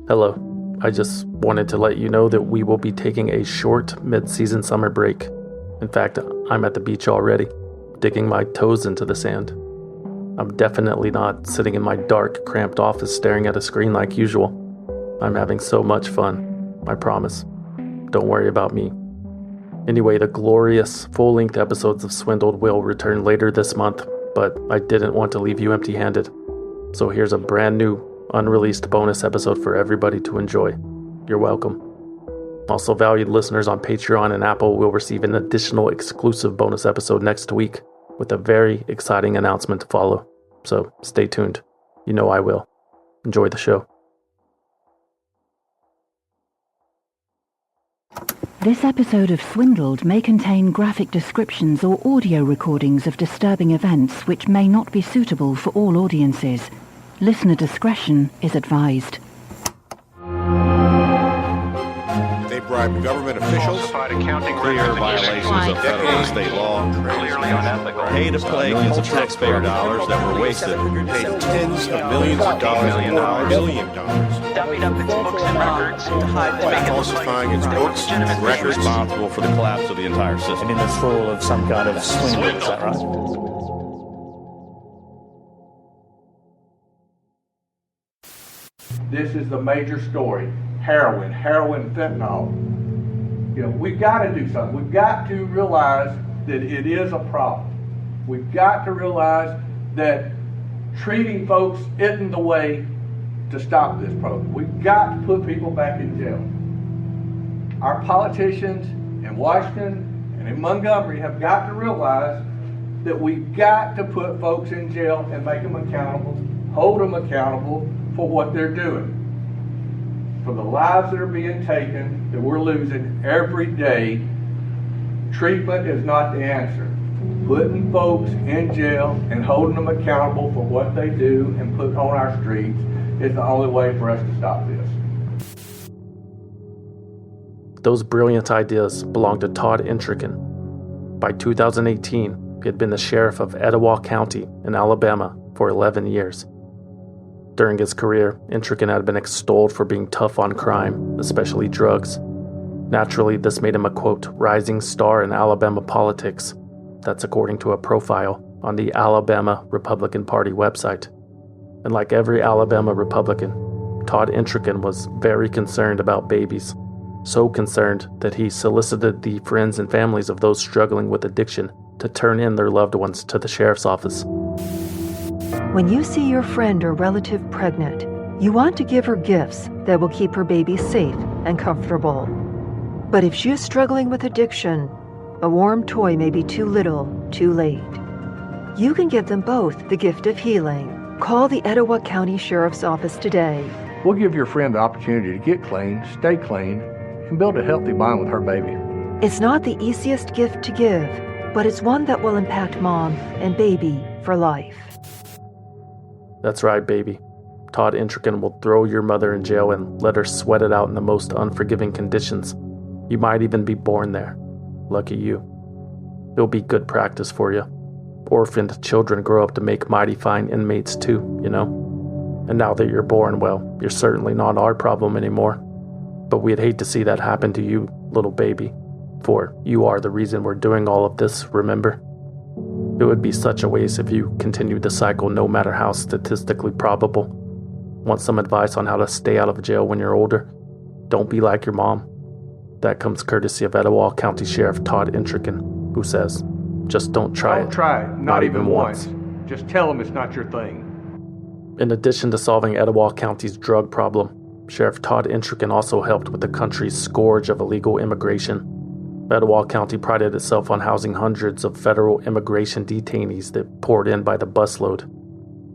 Hello. I just wanted to let you know that we will be taking a short mid-season summer break. In fact, I'm at the beach already, digging my toes into the sand. I'm definitely not sitting in my dark, cramped office staring at a screen like usual. I'm having so much fun, I promise. Don't worry about me. Anyway, the glorious, full-length episodes of Swindled will return later this month, but I didn't want to leave you empty-handed. So here's a brand new, unreleased bonus episode for everybody to enjoy. You're welcome. Also, valued listeners on Patreon and Apple will receive an additional exclusive bonus episode next week with a very exciting announcement to follow. So stay tuned. You know I will. Enjoy the show. This episode of Swindled may contain graphic descriptions or audio recordings of disturbing events which may not be suitable for all audiences. Listener discretion is advised. They bribed government officials, clear violations of federal and state law, clearly unethical, pay to play millions of taxpayer dollars that were wasted, paid tens of millions of dollars, $1 billion, dummied up its books and records to hide by falsifying its books and records, responsible for the collapse of the entire system. in the thrall of some kind of swindle, is that right? This is the major story. Heroin, fentanyl. You know, we've got to do something. We've got to realize that it is a problem. We've got to realize that treating folks isn't the way to stop this problem. We've got to put people back in jail. Our politicians in Washington and in Montgomery have got to realize that we've got to put folks in jail and make them accountable, hold them accountable for what they're doing. For the lives that are being taken, that we're losing every day, treatment is not the answer. Putting folks in jail and holding them accountable for what they do and put on our streets is the only way for us to stop this. Those brilliant ideas belonged to Todd Entrekin. By 2018, he had been the sheriff of Etowah County in Alabama for 11 years. During his career, Entrekin had been extolled for being tough on crime, especially drugs. Naturally, this made him a, quote, rising star in Alabama politics. That's according to a profile on the Alabama Republican Party website. And like every Alabama Republican, Todd Entrekin was very concerned about babies. So concerned that he solicited the friends and families of those struggling with addiction to turn in their loved ones to the sheriff's office. When you see your friend or relative pregnant, you want to give her gifts that will keep her baby safe and comfortable. But if she is struggling with addiction, a warm toy may be too little, too late. You can give them both the gift of healing. Call the Etowah County Sheriff's Office today. We'll give your friend the opportunity to get clean, stay clean, and build a healthy bond with her baby. It's not the easiest gift to give, but it's one that will impact mom and baby for life. That's right, baby. Todd Entrekin will throw your mother in jail and let her sweat it out in the most unforgiving conditions. You might even be born there. Lucky you. It'll be good practice for you. Orphaned children grow up to make mighty fine inmates too, you know? And now that you're born, well, you're certainly not our problem anymore. But we'd hate to see that happen to you, little baby. For you are the reason we're doing all of this, remember? It would be such a waste if you continued the cycle no matter how statistically probable. Want some advice on how to stay out of jail when you're older? Don't be like your mom. That comes courtesy of Etowah County Sheriff Todd Entrekin, who says, just don't try it. Don't try it, not even once. Just tell them it's not your thing. In addition to solving Etowah County's drug problem, Sheriff Todd Entrekin also helped with the country's scourge of illegal immigration. Etowah County prided itself on housing hundreds of federal immigration detainees that poured in by the busload.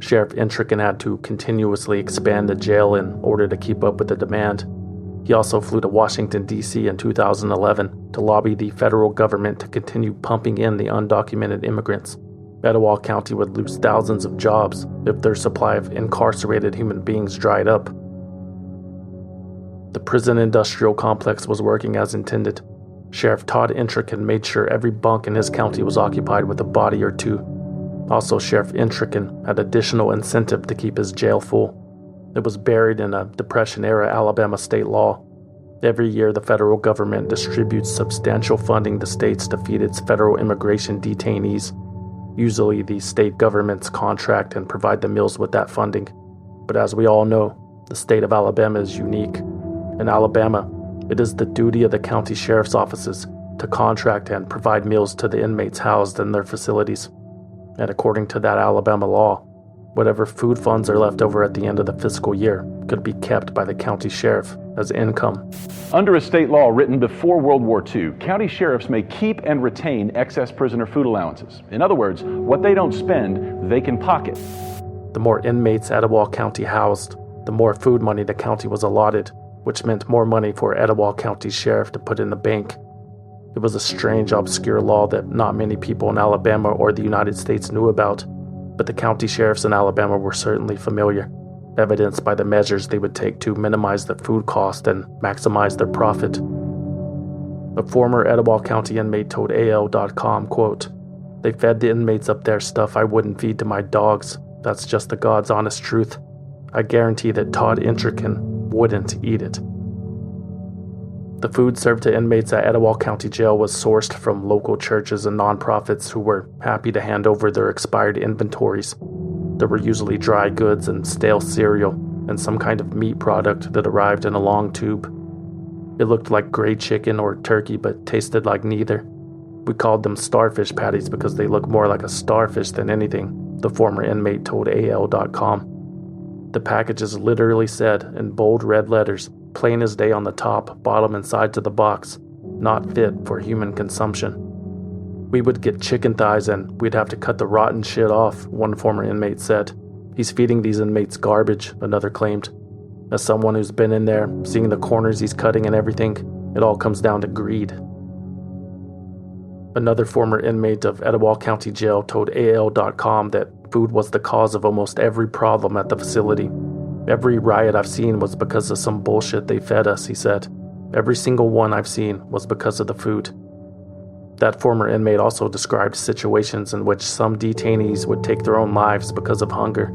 Sheriff Entrekin had to continuously expand the jail in order to keep up with the demand. He also flew to Washington, D.C. in 2011 to lobby the federal government to continue pumping in the undocumented immigrants. Etowah County would lose thousands of jobs if their supply of incarcerated human beings dried up. The prison industrial complex was working as intended. Sheriff Todd Entrekin made sure every bunk in his county was occupied with a body or two. Also, Sheriff Entrekin had additional incentive to keep his jail full. It was buried in a Depression-era Alabama state law. Every year, the federal government distributes substantial funding to states to feed its federal immigration detainees. Usually, the state governments contract and provide the meals with that funding. But as we all know, the state of Alabama is unique. In Alabama, it is the duty of the county sheriff's offices to contract and provide meals to the inmates housed in their facilities. And according to that Alabama law, whatever food funds are left over at the end of the fiscal year could be kept by the county sheriff as income. Under a state law written before World War II, county sheriffs may keep and retain excess prisoner food allowances. In other words, what they don't spend, they can pocket. The more inmates Etowah County housed, the more food money the county was allotted, which meant more money for Etowah County Sheriff to put in the bank. It was a strange, obscure law that not many people in Alabama or the United States knew about, but the county sheriffs in Alabama were certainly familiar, evidenced by the measures they would take to minimize the food cost and maximize their profit. A former Etowah County inmate told AL.com, quote, "They fed the inmates up there stuff I wouldn't feed to my dogs. That's just the God's honest truth. I guarantee that Todd Entrekin wouldn't eat it." The food served to inmates at Etowah County Jail was sourced from local churches and nonprofits who were happy to hand over their expired inventories. There were usually dry goods and stale cereal and some kind of meat product that arrived in a long tube. It looked like gray chicken or turkey but tasted like neither. We called them Starfish patties because they look more like a starfish than anything, the former inmate told AL.com. The packages literally said, in bold red letters, plain as day on the top, bottom and sides of the box, "Not fit for human consumption." We would get chicken thighs and we'd have to cut the rotten shit off, one former inmate said. "He's feeding these inmates garbage," another claimed. As someone who's been in there, seeing the corners he's cutting and everything, it all comes down to greed. Another former inmate of Etowah County Jail told AL.com that food was the cause of almost every problem at the facility. "Every riot I've seen was because of some bullshit they fed us," he said. "Every single one I've seen was because of the food." That former inmate also described situations in which some detainees would take their own lives because of hunger,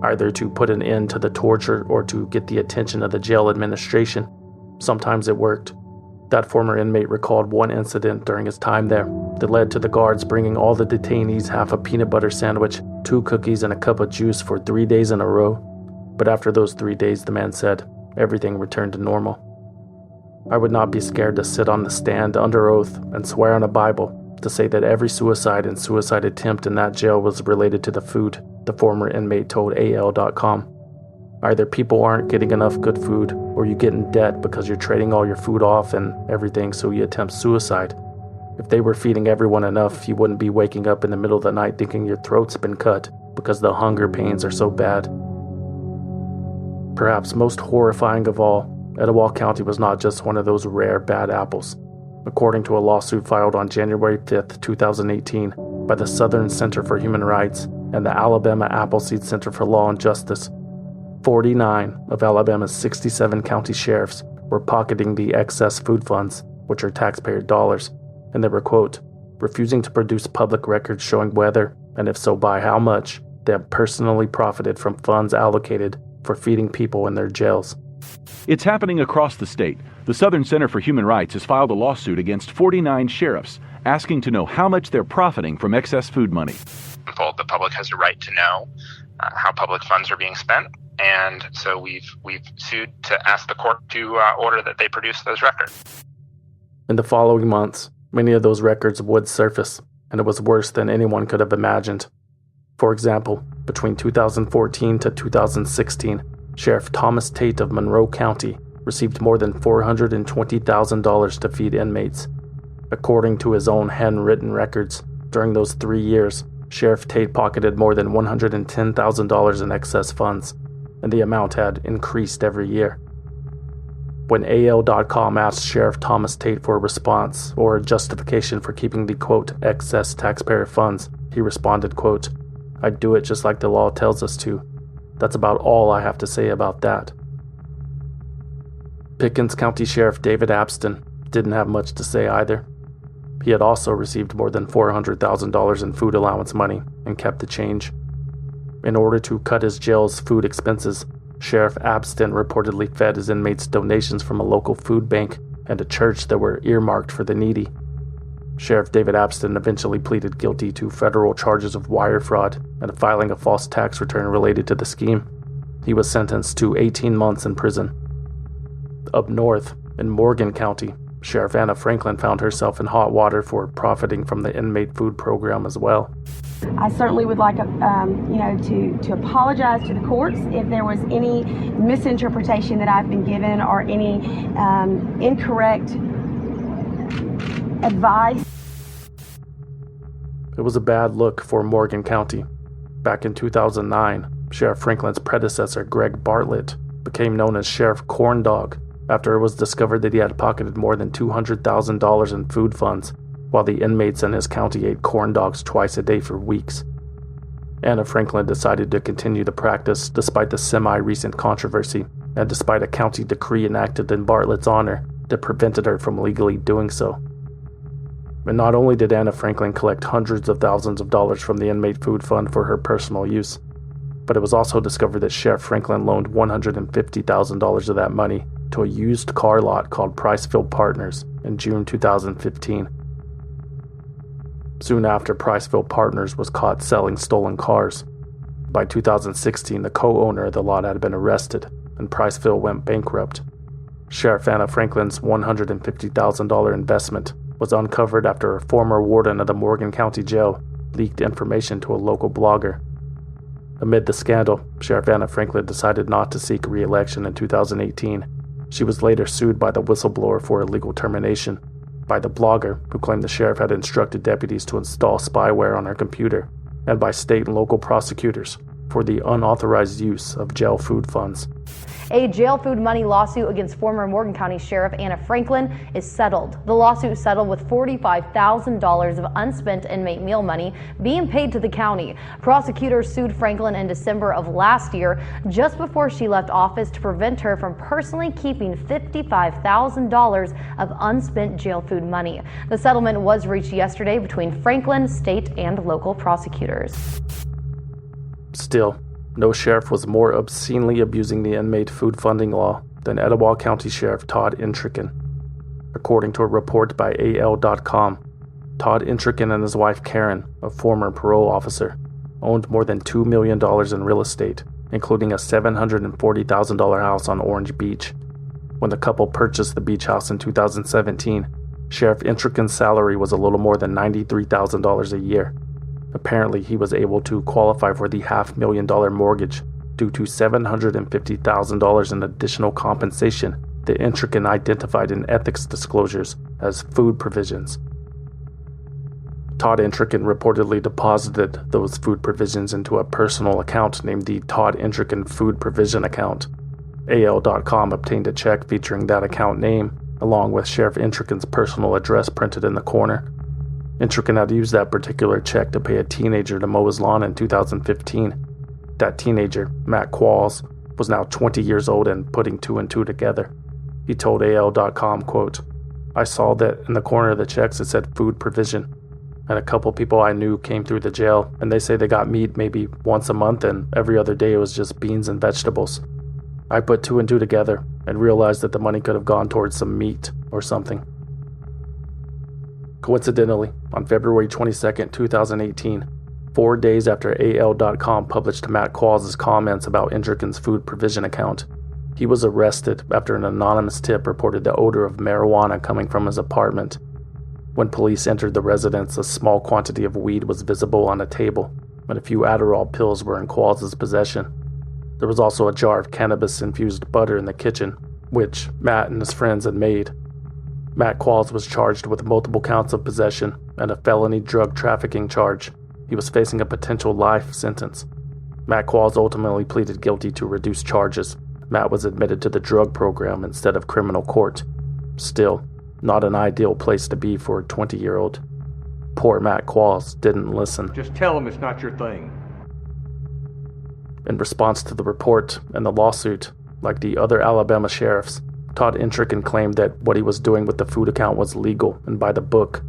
either to put an end to the torture or to get the attention of the jail administration. Sometimes it worked. That former inmate recalled one incident during his time there that led to the guards bringing all the detainees half a peanut butter sandwich, 2 cookies, and a cup of juice for 3 days in a row. But after those 3 days, the man said, everything returned to normal. "I would not be scared to sit on the stand under oath and swear on a Bible to say that every suicide and suicide attempt in that jail was related to the food," the former inmate told AL.com. "Either people aren't getting enough good food, or you get in debt because you're trading all your food off and everything, so you attempt suicide. If they were feeding everyone enough, you wouldn't be waking up in the middle of the night thinking your throat's been cut because the hunger pains are so bad." Perhaps most horrifying of all, Etowah County was not just one of those rare bad apples. According to a lawsuit filed on January 5, 2018, by the Southern Center for Human Rights and the Alabama Appleseed Center for Law and Justice, 49 of Alabama's 67 county sheriffs were pocketing the excess food funds, which are taxpayer dollars, and they were, quote, "refusing to produce public records showing whether, and if so by how much, they have personally profited from funds allocated for feeding people in their jails." It's happening across the state. The Southern Center for Human Rights has filed a lawsuit against 49 sheriffs, asking to know how much they're profiting from excess food money. The public has a right to know how public funds are being spent, and so we've sued to ask the court to order that they produce those records. In the following months, many of those records would surface, and it was worse than anyone could have imagined. For example, between 2014 to 2016, Sheriff Thomas Tate of Monroe County received more than $420,000 to feed inmates. According to his own handwritten records, during those 3 years, Sheriff Tate pocketed more than $110,000 in excess funds, and the amount had increased every year. When AL.com asked Sheriff Thomas Tate for a response or a justification for keeping the, quote, excess taxpayer funds, he responded, quote, "I do it just like the law tells us to. That's about all I have to say about that." Pickens County Sheriff David Abston didn't have much to say either. He had also received more than $400,000 in food allowance money and kept the change. In order to cut his jail's food expenses, Sheriff Abstin reportedly fed his inmates donations from a local food bank and a church that were earmarked for the needy. Sheriff David Abstin eventually pleaded guilty to federal charges of wire fraud and filing a false tax return related to the scheme. He was sentenced to 18 months in prison. Up north, in Morgan County, Sheriff Anna Franklin found herself in hot water for profiting from the inmate food program as well. I certainly would like, to apologize to the courts if there was any misinterpretation that I've been given or any incorrect advice. It was a bad look for Morgan County. Back in 2009, Sheriff Franklin's predecessor, Greg Bartlett, became known as Sheriff Corndog after it was discovered that he had pocketed more than $200,000 in food funds, while the inmates in his county ate corn dogs twice a day for weeks. Anna Franklin decided to continue the practice despite the semi-recent controversy, and despite a county decree enacted in Bartlett's honor that prevented her from legally doing so. And not only did Anna Franklin collect hundreds of thousands of dollars from the inmate food fund for her personal use, but it was also discovered that Sheriff Franklin loaned $150,000 of that money to a used car lot called Priceville Partners in June 2015. Soon after, Priceville Partners was caught selling stolen cars. By 2016, the co-owner of the lot had been arrested, and Priceville went bankrupt. Sheriff Anna Franklin's $150,000 investment was uncovered after a former warden of the Morgan County Jail leaked information to a local blogger. Amid the scandal, Sheriff Anna Franklin decided not to seek re-election in 2018. She was later sued by the whistleblower for illegal termination, by the blogger who claimed the sheriff had instructed deputies to install spyware on her computer, and by state and local prosecutors for the unauthorized use of jail food funds. A jail food money lawsuit against former Morgan County Sheriff Anna Franklin is settled. The lawsuit settled with $45,000 of unspent inmate meal money being paid to the county. Prosecutors sued Franklin in December of last year, just before she left office, to prevent her from personally keeping $55,000 of unspent jail food money. The settlement was reached yesterday between Franklin, state, and local prosecutors. Still, no sheriff was more obscenely abusing the inmate food funding law than Etowah County Sheriff Todd Entrekin. According to a report by AL.com, Todd Entrekin and his wife Karen, a former parole officer, owned more than $2 million in real estate, including a $740,000 house on Orange Beach. When the couple purchased the beach house in 2017, Sheriff Entrekin's salary was a little more than $93,000 a year. Apparently, he was able to qualify for the $500,000 mortgage due to $750,000 in additional compensation that Entrekin identified in ethics disclosures as food provisions. Todd Entrekin reportedly deposited those food provisions into a personal account named the Todd Entrekin Food Provision Account. AL.com obtained a check featuring that account name, along with Sheriff Entrekin's personal address printed in the corner. Entrekin had used that particular check to pay a teenager to mow his lawn in 2015. That teenager, Matt Qualls, was now 20 years old and putting two and two together. He told AL.com, quote, "I saw that in the corner of the checks it said food provision, and a couple people I knew came through the jail, and they say they got meat maybe once a month, and every other day it was just beans and vegetables. I put two and two together and realized that the money could have gone towards some meat or something." Coincidentally, on February 22, 2018, 4 days after AL.com published Matt Qualls' comments about Entrekin's food provision account, he was arrested after an anonymous tip reported the odor of marijuana coming from his apartment. When police entered the residence, a small quantity of weed was visible on a table, and a few Adderall pills were in Qualls' possession. There was also a jar of cannabis-infused butter in the kitchen, which Matt and his friends had made. Matt Qualls was charged with multiple counts of possession and a felony drug trafficking charge. He was facing a potential life sentence. Matt Qualls ultimately pleaded guilty to reduced charges. Matt was admitted to the drug program instead of criminal court. Still, not an ideal place to be for a 20-year-old. Poor Matt Qualls didn't listen. Just tell him it's not your thing. In response to the report and the lawsuit, like the other Alabama sheriffs, Todd Entrekin claimed that what he was doing with the food account was legal and by the book.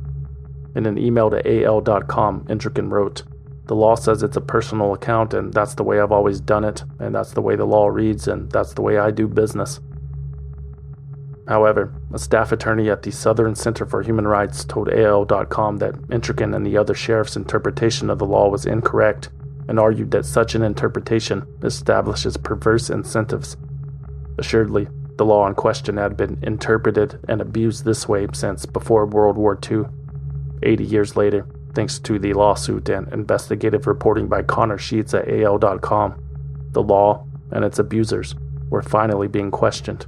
In an email to AL.com, Entrekin wrote, The law says it's a personal account, and that's the way I've always done it, and that's the way the law reads, and that's the way I do business. However, a staff attorney at the Southern Center for Human Rights told AL.com that Entrekin and the other sheriff's interpretation of the law was incorrect and argued that such an interpretation establishes perverse incentives. Assuredly, the law in question had been interpreted and abused this way since before World War II. 80 years later, thanks to the lawsuit and investigative reporting by Connor Sheets at AL.com, the law and its abusers were finally being questioned.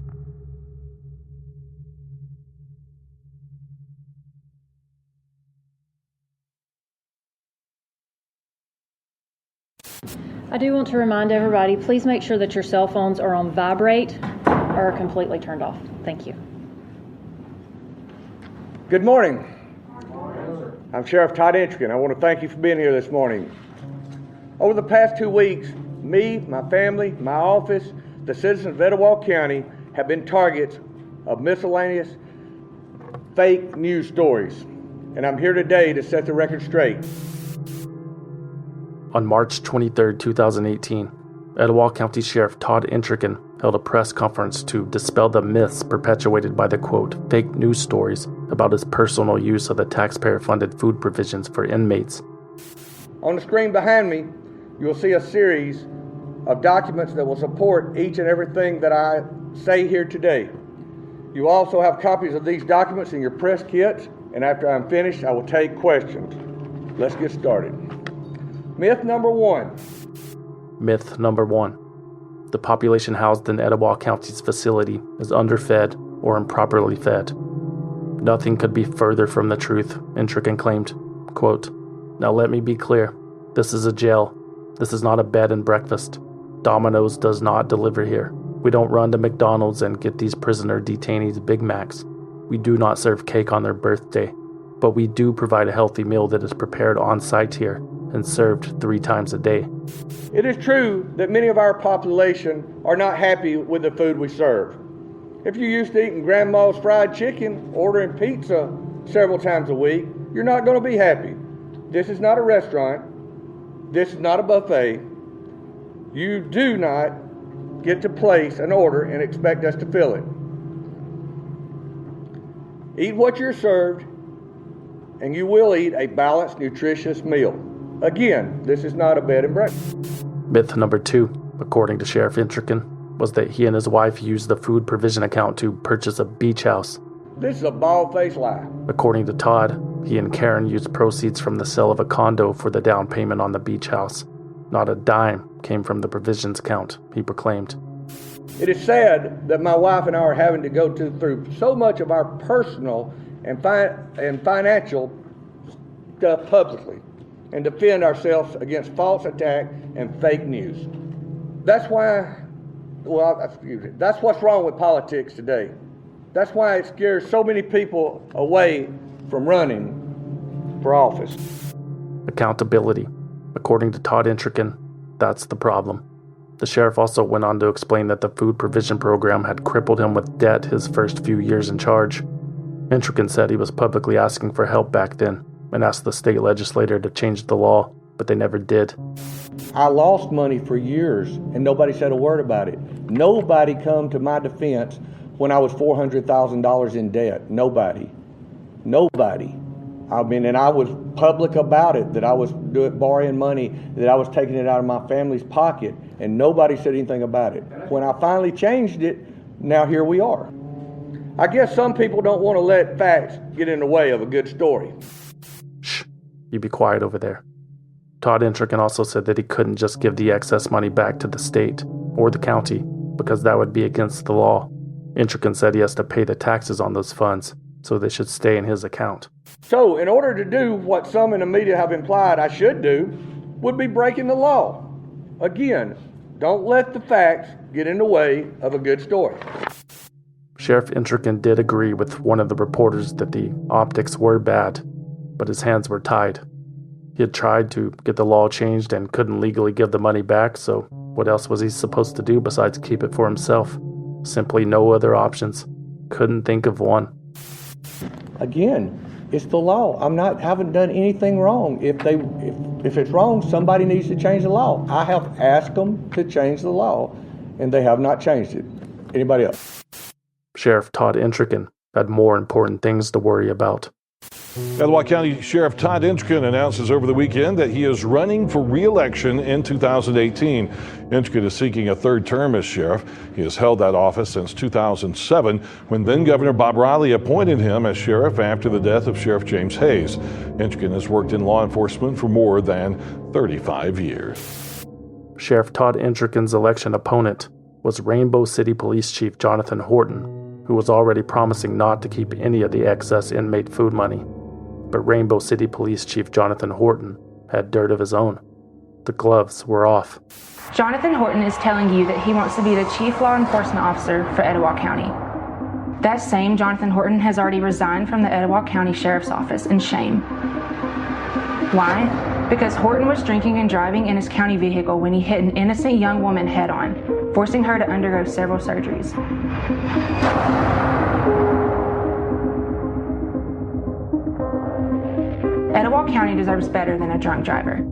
I do want to remind everybody, please make sure that your cell phones are on vibrate or are completely turned off. Thank you. Good morning. I'm Sheriff Todd Entrekin. I want to thank you for being here this morning. Over the past 2 weeks, me, my family, my office, the citizens of Etowah County have been targets of miscellaneous fake news stories. And I'm here today to set the record straight. On March 23, 2018, Etowah County Sheriff Todd Entrekin held a press conference to dispel the myths perpetuated by the, quote, fake news stories about his personal use of the taxpayer-funded food provisions for inmates. On the screen behind me, you'll see a series of documents that will support each and everything that I say here today. You also have copies of these documents in your press kits, and after I'm finished, I will take questions. Let's get started. Myth number one. Myth number one. The population housed in Etowah County's facility is underfed or improperly fed. Nothing could be further from the truth, Entrekin claimed. Quote, now let me be clear. This is a jail. This is not a bed and breakfast. Domino's does not deliver here. We don't run to McDonald's and get these prisoner detainees Big Macs. We do not serve cake on their birthday. But we do provide a healthy meal that is prepared on site here and served 3 times a day. It is true that many of our population are not happy with the food we serve. If you're used to eating grandma's fried chicken, ordering pizza several times a week, you're not going to be happy. This is not a restaurant. This is not a buffet. You do not get to place an order and expect us to fill it. Eat what you're served, and you will eat a balanced, nutritious meal. Again, this is not a bed and breakfast. Myth number 2, according to Sheriff Entrekin, was that he and his wife used the food provision account to purchase a beach house. This is a bald-faced lie. According to Todd, he and Karen used proceeds from the sale of a condo for the down payment on the beach house. Not a dime came from the provisions account, he proclaimed. It is sad that my wife and I are having to go through so much of our personal and financial stuff publicly and defend ourselves against false attack and fake news. That's what's wrong with politics today. That's why it scares so many people away from running for office. Accountability. According to Todd Entrekin, that's the problem. The sheriff also went on to explain that the food provision program had crippled him with debt his first few years in charge. Entrekin said he was publicly asking for help back then and asked the state legislature to change the law, but they never did. I lost money for years and nobody said a word about it. Nobody come to my defense when I was $400,000 in debt. Nobody. I mean, and I was public about it, that I was borrowing money, that I was taking it out of my family's pocket, and nobody said anything about it. When I finally changed it, now here we are. I guess some people don't want to let facts get in the way of a good story. Shh, you be quiet over there. Todd Entrekin also said that he couldn't just give the excess money back to the state or the county because that would be against the law. Entrekin said he has to pay the taxes on those funds, so they should stay in his account. So, in order to do what some in the media have implied I should do, would be breaking the law. Again, don't let the facts get in the way of a good story. Sheriff Entrekin did agree with one of the reporters that the optics were bad, but his hands were tied. He had tried to get the law changed and couldn't legally give the money back, so what else was he supposed to do besides keep it for himself? Simply no other options. Couldn't think of one. Again, It's the law. Haven't done anything wrong. If it's wrong, somebody needs to change the law. I have asked them to change the law, and they have not changed it. Anybody else? Sheriff Todd Entrekin had more important things to worry about. Etowah County Sheriff Todd Entrekin announces over the weekend that he is running for re-election in 2018. Entrekin is seeking a third term as sheriff. He has held that office since 2007, when then-Governor Bob Riley appointed him as sheriff after the death of Sheriff James Hayes. Entrekin has worked in law enforcement for more than 35 years. Sheriff Todd Entrekin's election opponent was Rainbow City Police Chief Jonathan Horton, who was already promising not to keep any of the excess inmate food money. But Rainbow City Police Chief Jonathan Horton had dirt of his own. The gloves were off. Jonathan Horton is telling you that he wants to be the chief law enforcement officer for Etowah County. That same Jonathan Horton has already resigned from the Etowah County Sheriff's Office in shame. Why? Because Horton was drinking and driving in his county vehicle when he hit an innocent young woman head-on, forcing her to undergo several surgeries. Etowah County deserves better than a drunk driver.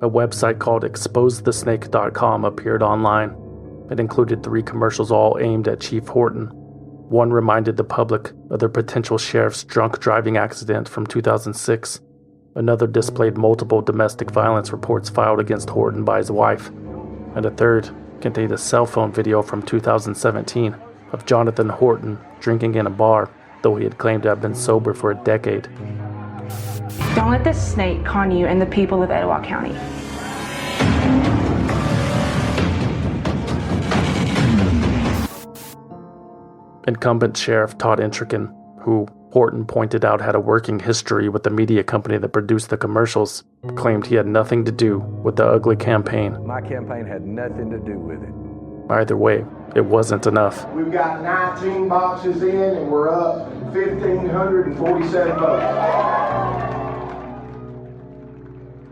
A website called Exposeththesnake.com appeared online. It included 3 commercials all aimed at Chief Horton. One reminded the public of their potential sheriff's drunk driving accident from 2006. Another displayed multiple domestic violence reports filed against Horton by his wife. And a third contained a cell phone video from 2017 of Jonathan Horton drinking in a bar, though he had claimed to have been sober for a decade. Don't let this snake con you and the people of Etowah County. Incumbent Sheriff Todd Entrekin, who Horton pointed out had a working history with the media company that produced the commercials, claimed he had nothing to do with the ugly campaign. My campaign had nothing to do with it. Either way, it wasn't enough. We've got 19 boxes in and we're up 1,547 votes.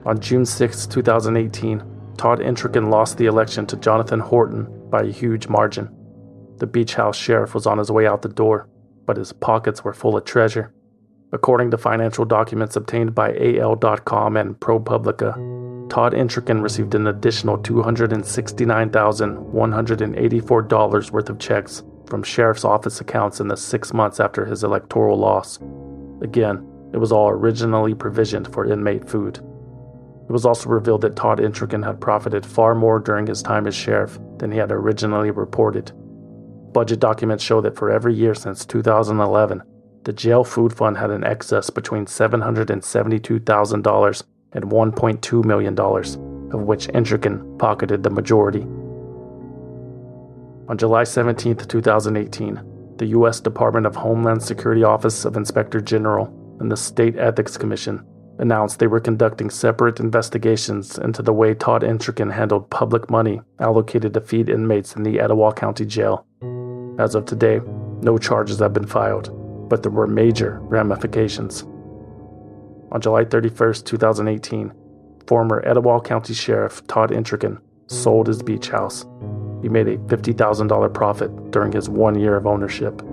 On June 6, 2018, Todd Entrekin lost the election to Jonathan Horton by a huge margin. The Beach House sheriff was on his way out the door, but his pockets were full of treasure. According to financial documents obtained by AL.com and ProPublica, Todd Entrekin received an additional $269,184 worth of checks from sheriff's office accounts in the 6 months after his electoral loss. Again, it was all originally provisioned for inmate food. It was also revealed that Todd Entrekin had profited far more during his time as sheriff than he had originally reported. Budget documents show that for every year since 2011, the jail food fund had an excess between $772,000 and $1.2 million, of which Entrekin pocketed the majority. On July 17, 2018, the U.S. Department of Homeland Security Office of Inspector General and the State Ethics Commission announced they were conducting separate investigations into the way Todd Entrekin handled public money allocated to feed inmates in the Etowah County Jail. As of today, no charges have been filed, but there were major ramifications. On July 31, 2018, former Etowah County Sheriff Todd Entrekin sold his beach house. He made a $50,000 profit during his 1 year of ownership.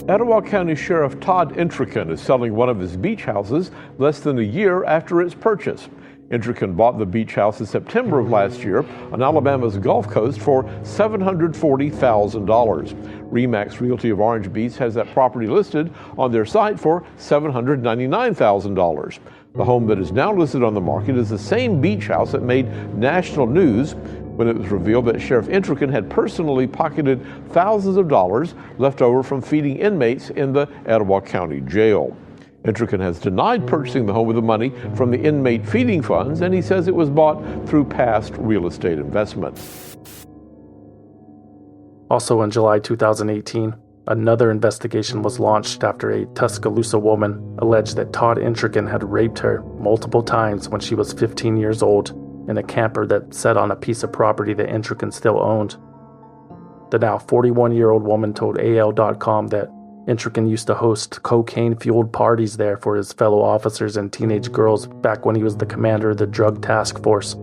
Etowah County Sheriff Todd Entrekin is selling one of his beach houses less than a year after its purchase. Entrekin bought the beach house in September of last year on Alabama's Gulf Coast for $740,000. RE/MAX Realty of Orange Beach has that property listed on their site for $799,000. The home that is now listed on the market is the same beach house that made national news when it was revealed that Sheriff Entrekin had personally pocketed thousands of dollars left over from feeding inmates in the Etowah County Jail. Entrekin has denied purchasing the home with the money from the inmate feeding funds, and he says it was bought through past real estate investments. Also in July 2018, another investigation was launched after a Tuscaloosa woman alleged that Todd Entrekin had raped her multiple times when she was 15 years old in a camper that sat on a piece of property that Entrekin still owned. The now 41-year-old woman told AL.com that Entrekin used to host cocaine-fueled parties there for his fellow officers and teenage girls back when he was the commander of the Drug Task Force.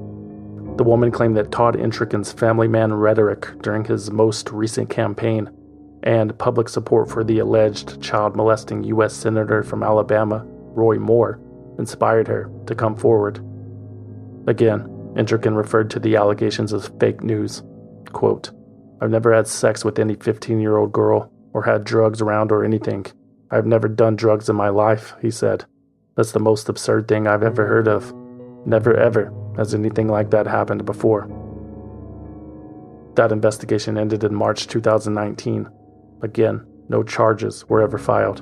The woman claimed that Todd Entrekin's family man rhetoric during his most recent campaign and public support for the alleged child molesting U.S. Senator from Alabama, Roy Moore, inspired her to come forward. Again, Entrekin referred to the allegations as fake news. Quote, "I've never had sex with any 15-year-old girl or had drugs around or anything. I've never done drugs in my life," he said. "That's the most absurd thing I've ever heard of. Never ever has anything like that happened before." That investigation ended in March 2019. Again, no charges were ever filed.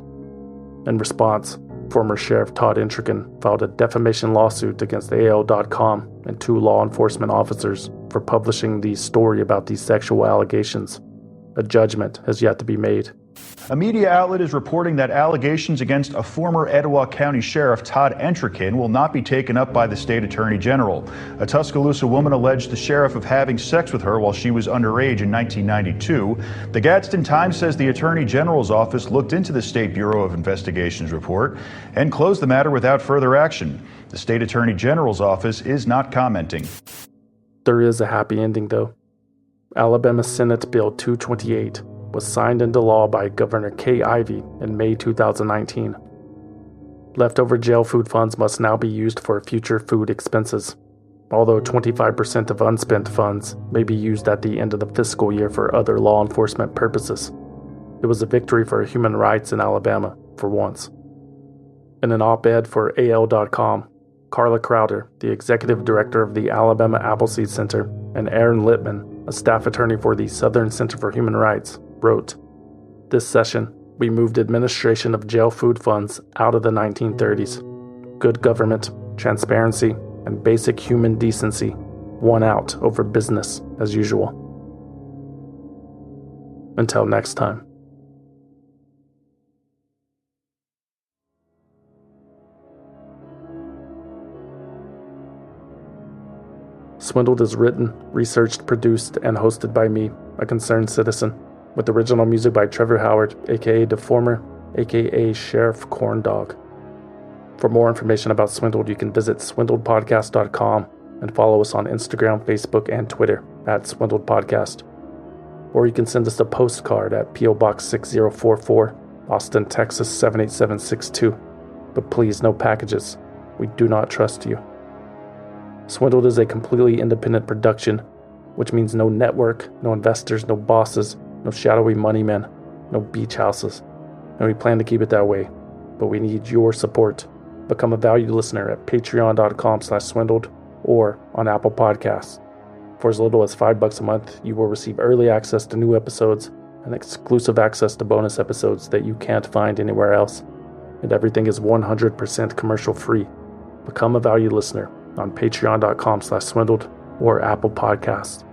In response, former Sheriff Todd Entrekin filed a defamation lawsuit against AL.com and 2 law enforcement officers for publishing the story about these sexual allegations. A judgment has yet to be made. A media outlet is reporting that allegations against a former Etowah County Sheriff, Todd Entrekin, will not be taken up by the state attorney general. A Tuscaloosa woman alleged the sheriff of having sex with her while she was underage in 1992. The Gadsden Times says the attorney general's office looked into the State Bureau of Investigation's report and closed the matter without further action. The state attorney general's office is not commenting. There is a happy ending, though. Alabama Senate Bill 228 was signed into law by Governor Kay Ivey in May 2019. Leftover jail food funds must now be used for future food expenses, although 25% of unspent funds may be used at the end of the fiscal year for other law enforcement purposes. It was a victory for human rights in Alabama, for once. In an op-ed for AL.com, Carla Crowder, the executive director of the Alabama Appleseed Center, and Aaron Littman, a staff attorney for the Southern Center for Human Rights, wrote, "This session, we moved administration of jail food funds out of the 1930s. Good government, transparency, and basic human decency won out over business as usual." Until next time. Swindled is written, researched, produced, and hosted by me, a concerned citizen, with original music by Trevor Howard, aka Deformer, aka Sheriff Corndog. For more information about Swindled, you can visit swindledpodcast.com and follow us on Instagram, Facebook, and Twitter at Swindled Podcast. Or you can send us a postcard at P.O. Box 6044, Austin, Texas 78762. But please, no packages. We do not trust you. Swindled is a completely independent production, which means no network, no investors, no bosses, no shadowy money men, no beach houses. And we plan to keep it that way, but we need your support. Become a valued listener at patreon.com/swindled or on Apple Podcasts. For as little as $5 a month, you will receive early access to new episodes and exclusive access to bonus episodes that you can't find anywhere else. And everything is 100% commercial free. Become a valued listener on patreon.com/swindled or Apple Podcasts.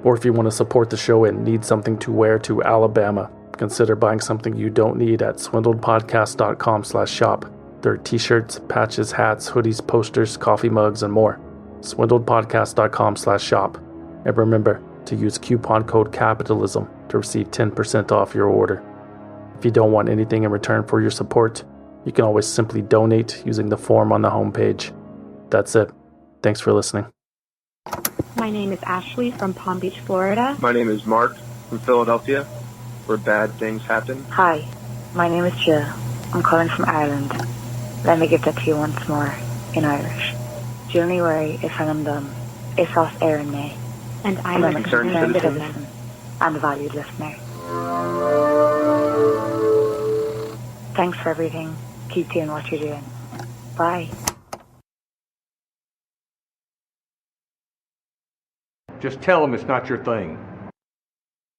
Or if you want to support the show and need something to wear to Alabama, consider buying something you don't need at swindledpodcast.com/shop. There are t-shirts, patches, hats, hoodies, posters, coffee mugs, and more. swindledpodcast.com/shop. And remember to use coupon code CAPITALISM to receive 10% off your order. If you don't want anything in return for your support, you can always simply donate using the form on the homepage. That's it. Thanks for listening. My name is Ashley from Palm Beach, Florida. My name is Mark from Philadelphia, where bad things happen. Hi, my name is Jill. I'm calling from Ireland. Let me give that to you once more in Irish. January is Hanamdum, is off Aaron May. And I'm a concerned citizen and a valued listener. Thanks for everything. Keep doing what you're doing. Bye. Just tell them it's not your thing.